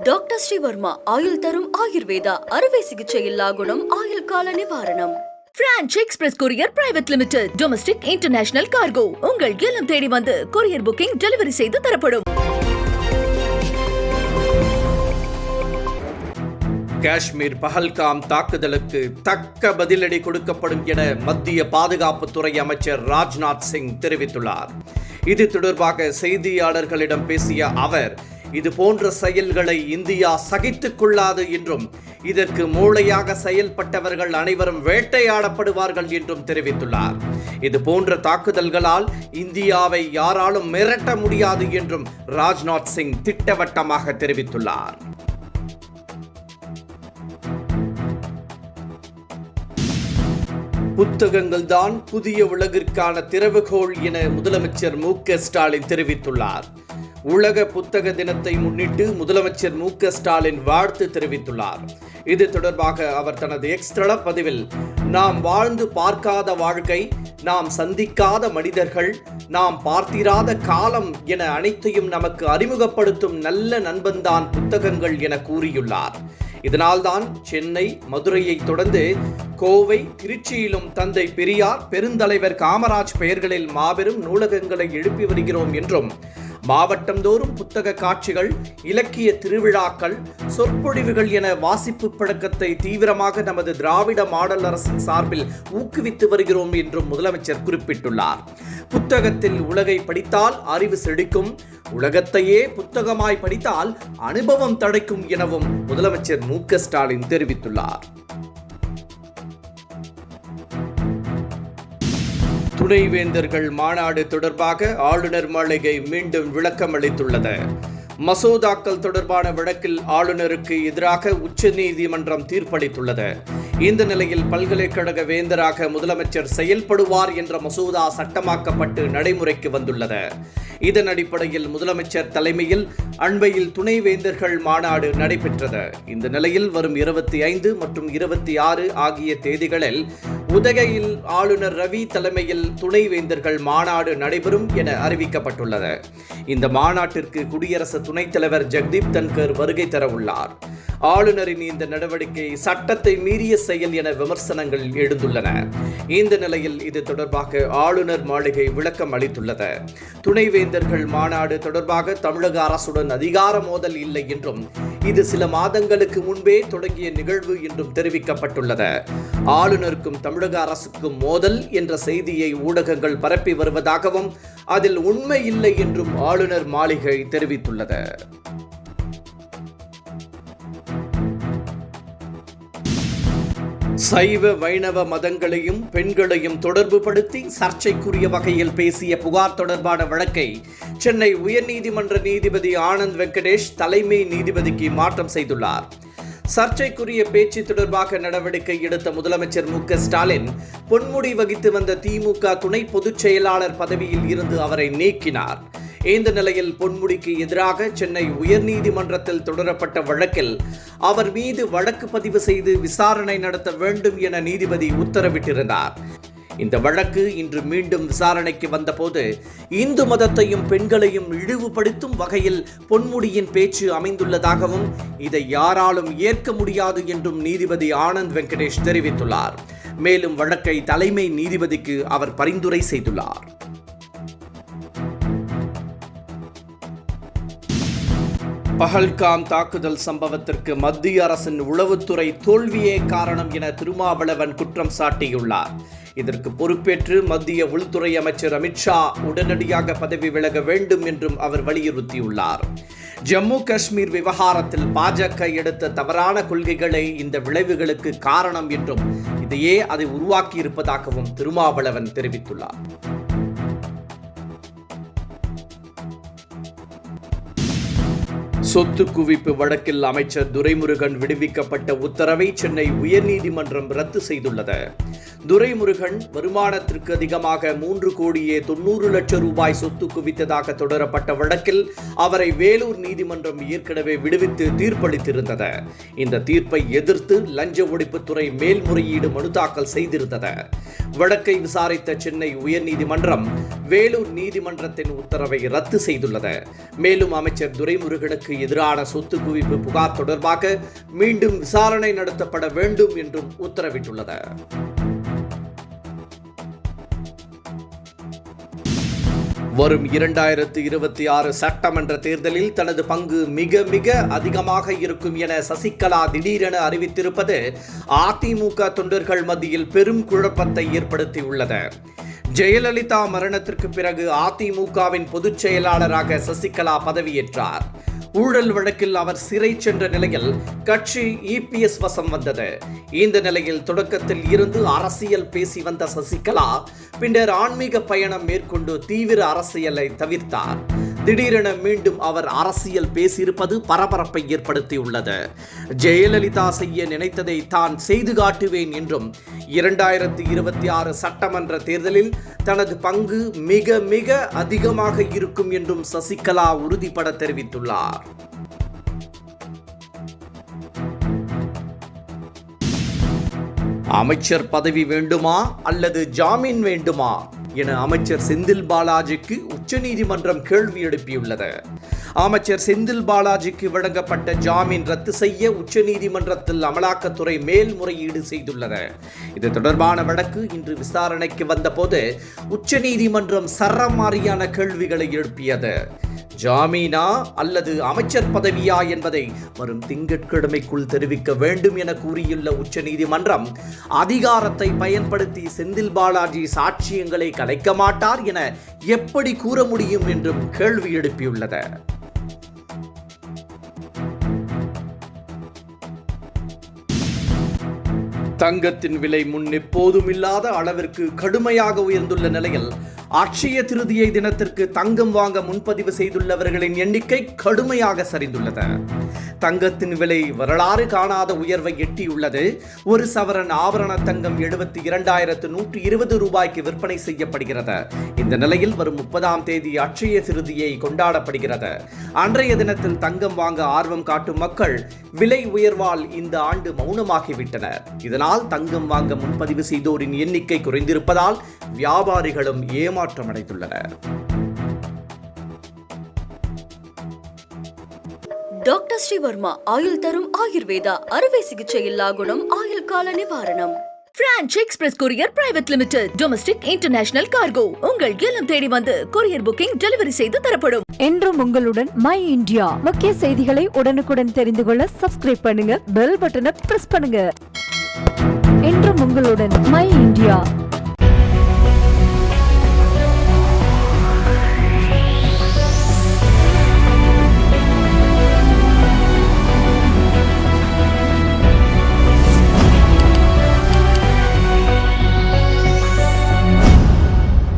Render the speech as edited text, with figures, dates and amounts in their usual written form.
Doctor Sreevarma ஆயுள் தரும் ஆயுர்வேதா அறுவை சிகிச்சையில்லா குணம் ஆயுள் கால நிவாரணம். Branch express courier private limited. Domestic international cargo. உங்கள் இல்லம் தேடி வந்து கொரியர் புக்கிங் டெலிவரி செய்து தரப்படும். காஷ்மீர் பஹல்காம் தாக்குதலுக்கு தக்க பதிலடி கொடுக்கப்படும் என மத்திய பாதுகாப்புத்துறை அமைச்சர் ராஜ்நாத் சிங் தெரிவித்துள்ளார். இது தொடர்பாக செய்தியாளர்களிடம் பேசிய அவர், இது போன்ற செயல்களை இந்தியா சகித்துக் கொள்ளாது என்றும் இதற்கு மூளையாக செயல்பட்டவர்கள் அனைவரும் வேட்டையாடப்படுவார்கள் என்றும் தெரிவித்துள்ளார். இது போன்ற தாக்குதல்களால் இந்தியாவை யாராலும் மிரட்ட முடியாது என்றும் ராஜ்நாத் சிங் திட்டவட்டமாக தெரிவித்துள்ளார். புத்தகங்கள் தான் புதிய உலகிற்கான திறவுகோல் என முதலமைச்சர் மு.க. ஸ்டாலின் தெரிவித்துள்ளார். உலக புத்தக தினத்தை முன்னிட்டு முதலமைச்சர் மு.க. ஸ்டாலின் வாழ்த்து தெரிவித்துள்ளார். இது தொடர்பாக அவர் தனது எக்ஸ் தள பதிவில், நாம் வாழ்ந்து பார்க்காத வாழ்க்கை, நாம் சந்திக்காத மனிதர்கள், நாம் பார்த்திராத காலம் என அனைத்தையும் நமக்கு அறிமுகப்படுத்தும் நல்ல நண்பன்தான் புத்தகங்கள் என கூறியுள்ளார். இதனால்தான் சென்னை, மதுரையை தொடர்ந்து கோவை, திருச்சியிலும் தந்தை பெரியார், பெருந்தலைவர் காமராஜ் பெயர்களில் மாபெரும் நூலகங்களை எழுப்பி வருகிறோம் என்றும், மாவட்டந்தோறும் புத்தக காட்சிகள், இலக்கிய திருவிழாக்கள், சொற்பொழிவுகள் என வாசிப்பு பழக்கத்தை தீவிரமாக நமது திராவிட மாடல் அரசின் சார்பில் ஊக்குவித்து வருகிறோம் என்றும் முதலமைச்சர் குறிப்பிட்டுள்ளார். புத்தகத்தில் உலகை படித்தால் அறிவு செழிக்கும், உலகத்தையே புத்தகமாய் படித்தால் அனுபவம் தடைக்கும் எனவும் முதலமைச்சர் மு.க. ஸ்டாலின் தெரிவித்துள்ளார். துணைவேந்தர்கள் மாநாடு தொடர்பாக ஆளுநர் மாளிகை மீண்டும் விளக்கம் அளித்துள்ளது. மசோதாக்கள் தொடர்பான வழக்கில் ஆளுநருக்கு எதிராக உச்சநீதிமன்றம் தீர்ப்பளித்துள்ளது. இந்த நிலையில் பல்கலைக்கழக வேந்தராக முதலமைச்சர் செயல்படுவார் என்ற மசோதா சட்டமாக்கப்பட்டு நடைமுறைக்கு வந்துள்ளது. இதன் அடிப்படையில் முதலமைச்சர் தலைமையில் அண்மையில் துணைவேந்தர்கள் மாநாடு நடைபெற்றது. இந்த நிலையில் வரும் 25 மற்றும் 26 ஆகிய தேதிகளில் உதகையில் ஆளுநர் ரவி தலைமையில் துணைவேந்தர்கள் மாநாடு நடைபெறும் என அறிவிக்கப்பட்டுள்ளது. இந்த மாநாட்டிற்கு குடியரசு துணைத் தலைவர் ஜெகதீப் தன்கர் வருகை தர உள்ளார். ஆளுநரின் இந்த நடவடிக்கை சட்டத்தை மீறிய செயல் என விமர்சனங்கள் எழுந்துள்ளன. இந்த நிலையில் இது தொடர்பாக ஆளுநர் மாளிகை விளக்கம் அளித்துள்ளது. துணைவேந்தர்கள் மாநாடு தொடர்பாக தமிழக அரசுடன் அதிகார மோதல் இல்லை என்றும், இது சில மாதங்களுக்கு முன்பே தொடங்கிய நிகழ்வு என்றும் தெரிவிக்கப்பட்டுள்ளது. ஆளுநருக்கும் தமிழக அரசுக்கும் மோதல் என்ற செய்தியை ஊடகங்கள் பரப்பி வருவதாகவும், அதில் உண்மை இல்லை என்றும் ஆளுநர் மாளிகை தெரிவித்துள்ளது. சைவ வைணவ மதங்களையும் பெண்களையும் தொடர்புபடுத்தி சர்ச்சைக்குரிய வகையில் பேசிய புகார் தொடர்பான வழக்கை சென்னை உயர்நீதிமன்ற நீதிபதி ஆனந்த் வெங்கடேஷ் தலைமை நீதிபதிக்கு மாற்றம் செய்துள்ளார். சர்ச்சைக்குரிய பேச்சு தொடர்பாக நடவடிக்கை எடுத்த முதலமைச்சர் மு.க. ஸ்டாலின் பொன்முடி வகித்து வந்த திமுக துணை பொதுச் செயலாளர் பதவியில் இருந்து அவரை நீக்கினார். இந்த நிலையில் பொன்முடிக்கு எதிராக சென்னை உயர்நீதிமன்றத்தில் தொடரப்பட்ட வழக்கில் அவர் மீது வழக்கு பதிவு செய்து விசாரணை நடத்த வேண்டும் என நீதிபதி உத்தரவிட்டிருந்தார். இந்த வழக்கு இன்று மீண்டும் விசாரணைக்கு வந்தபோது இந்து மதத்தையும் பெண்களையும் இழிவுபடுத்தும் வகையில் பொன்முடியின் பேச்சு அமைந்துள்ளதாகவும், இதை யாராலும் ஏற்க முடியாது என்றும் நீதிபதி ஆனந்த் வெங்கடேஷ் தெரிவித்துள்ளார். மேலும் வழக்கை தலைமை நீதிபதிக்கு அவர் பரிந்துரை செய்துள்ளார். பஹல்காம் தாக்குதல் சம்பவத்திற்கு மத்திய அரசின் உளவுத்துறை தோல்வியே காரணம் என திருமாவளவன் குற்றம் சாட்டியுள்ளார். இதற்கு பொறுப்பேற்று மத்திய உள்துறை அமைச்சர் அமித்ஷா உடனடியாக பதவி விலக வேண்டும் என்றும் அவர் வலியுறுத்தியுள்ளார். ஜம்மு காஷ்மீர் விவகாரத்தில் பாஜக எடுத்த தவறான கொள்கைகளே இந்த விளைவுகளுக்கு காரணம் என்றும், இதையே அதை உருவாக்கியிருப்பதாகவும் திருமாவளவன் தெரிவித்துள்ளார். சொத்து குவிப்பு வழக்கில் அமைச்சர் துரைமுருகன் விடுவிக்கப்பட்ட உத்தரவை சென்னை உயர்நீதிமன்றம் ரத்து செய்துள்ளது. துரைமுருகன் வருமானத்திற்கு அதிகமாக 3,90,00,000 ரூபாய் சொத்து குவித்ததாக தொடரப்பட்ட வழக்கில் அவரை வேலூர் நீதிமன்றம் ஏற்கனவே விடுவித்து தீர்ப்பளித்திருந்தது. இந்த தீர்ப்பை எதிர்த்து லஞ்ச ஒழிப்புத்துறை மேல்முறையீடு மனு தாக்கல் செய்திருந்தது. வழக்கை விசாரித்த சென்னை உயர்நீதிமன்றம் வேலூர் நீதிமன்றத்தின் உத்தரவை ரத்து செய்துள்ளது. மேலும் அமைச்சர் துரைமுருகனுக்கு எதிரான சொத்து குவிப்பு புகார் தொடர்பாக மீண்டும் விசாரணை நடத்தப்பட வேண்டும் என்றும் உத்தரவிட்டுள்ளது. வரும் 2026 சட்டமன்ற தேர்தலில் தனது பங்கு மிக மிக அதிகமாக இருக்கும் என சசிகலா திடீரென அறிவித்திருப்பது அதிமுக தொண்டர்கள் மத்தியில் பெரும் குழப்பத்தை ஏற்படுத்தியுள்ளது. ஜெயலலிதா மரணத்திற்கு பிறகு அதிமுகவின் பொதுச் செயலாளராக சசிகலா பதவியேற்றார். ஊழல் வழக்கில் அவர் சிறை சென்ற நிலையில் கட்சி EPS வசம் வந்தது. இந்த நிலையில் தொடக்கத்தில் இருந்து அரசியல் பேசி வந்த சசிகலா பின்னர் ஆன்மீக பயணம் மேற்கொண்டு தீவிர அரசியலை தவிர்த்தார். திடீரென மீண்டும் அவர் அரசியல் பேசியிருப்பது பரபரப்பை ஏற்படுத்தியுள்ளது. ஜெயலலிதா செய்ய நினைத்ததை தான் செய்து காட்டுவேன் என்றும் 2026 சட்டமன்ற தேர்தலில் தனது பங்கு மிக மிக அதிகமாக இருக்கும் என்றும் சசிகலா உறுதிபட தெரிவித்துள்ளார். அமைச்சர் பதவி வேண்டுமா அல்லது ஜாமீன் வேண்டுமா என அமைச்சர் செந்தில் பாலாஜிக்கு உச்சநீதிமன்றம் கேள்வி எழுப்பியுள்ளது. அமைச்சர் செந்தில் பாலாஜிக்கு வழங்கப்பட்ட ஜாமீன் ரத்து செய்ய உச்சநீதிமன்றத்தில் அமலாக்கத்துறை மேல்முறையீடு செய்துள்ளது. இது தொடர்பான வழக்கு இன்று விசாரணைக்கு வந்தபோது உச்சநீதிமன்றம் சரமாரியான கேள்விகளை எழுப்பியது. ஜாமீனா அல்லது அமைச்சர் பதவியா என்பதை வரும் திங்கட்கிழமைக்குள் தெரிவிக்க வேண்டும் என கூறியுள்ள உச்சநீதிமன்றம் அதிகாரத்தை பயன்படுத்தி செந்தில் பாலாஜி சாட்சியங்களை கலைக்க மாட்டார் என எப்படி கூற முடியும் என்றும் கேள்வி எழுப்பியுள்ளது. தங்கத்தின் விலை முன் எப்போதும் இல்லாத அளவிற்கு கடுமையாக உயர்ந்துள்ள நிலையில் அட்சய திருதியை தினத்திற்கு தங்கம் வாங்க முன்பதிவு செய்துள்ளவர்களின் எண்ணிக்கை கடுமையாக சரிந்துள்ளது. தங்கத்தின் விலை வரலாறு காணாத உயர்வை எட்டியுள்ளது. ஒரு சவரன் ஆபரண தங்கம் 72,120 ரூபாய்க்கு விற்பனை செய்யப்படுகிறது. இந்த நிலையில் வரும் 30ஆம் தேதி அட்சய திருதியை கொண்டாடப்படுகிறது. அன்றைய தினத்தில் தங்கம் வாங்க ஆர்வம் காட்டும் மக்கள் விலை உயர்வால் இந்த ஆண்டு மௌனமாகிவிட்டனர். இதனால் தங்கம் வாங்க முன்பதிவு செய்தோரின் எண்ணிக்கை குறைந்திருப்பதால் வியாபாரிகளும் ஏமாற்றமடைந்துள்ளனர். டாக்டர் ஸ்ரீவர்மா ஆயுள் தரும் ஆயுர்வேதா அறுவை சிகிச்சை இல்லா குணம் ஆயுள் கால நிவாரணம். Branch express courier private limited domestic international cargo உங்கள் இல்லம் தேடி வந்து கொரியர் புக்கிங் டெலிவரி செய்து தரப்படும். என்றும் உங்களுடன் மை இந்தியா. முக்கிய செய்திகளை உடனுக்குடன் தெரிந்து கொள்ள சப்ஸ்கிரைப் பண்ணுங்க, பெல் பட்டனை பிரஸ் பண்ணுங்க. என்றும் உங்களுடன் மை இந்தியா.